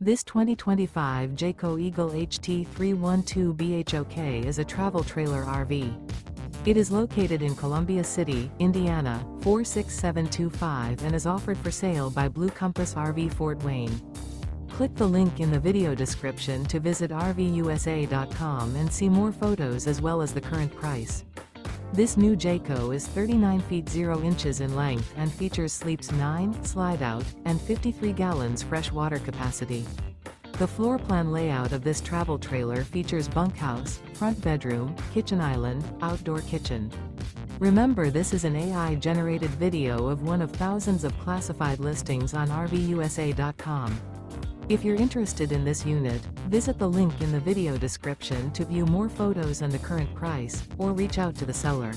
This 2025 Jayco Eagle HT 312 BHOK is a travel trailer RV. It is located in Columbia City, Indiana, 46725 and is offered for sale by Blue Compass RV Fort Wayne. Click the link in the video description to visit RVUSA.com and see more photos as well as the current price. This new Jayco is 39 feet 0 inches in length and features sleeps 9, Slideout, and 53 gallons fresh water capacity. The floor plan layout of this travel trailer features bunkhouse, front bedroom, kitchen island, outdoor kitchen. Remember, this is an AI-generated video of one of thousands of classified listings on RVUSA.com. If you're interested in this unit, visit the link in the video description to view more photos and the current price, or reach out to the seller.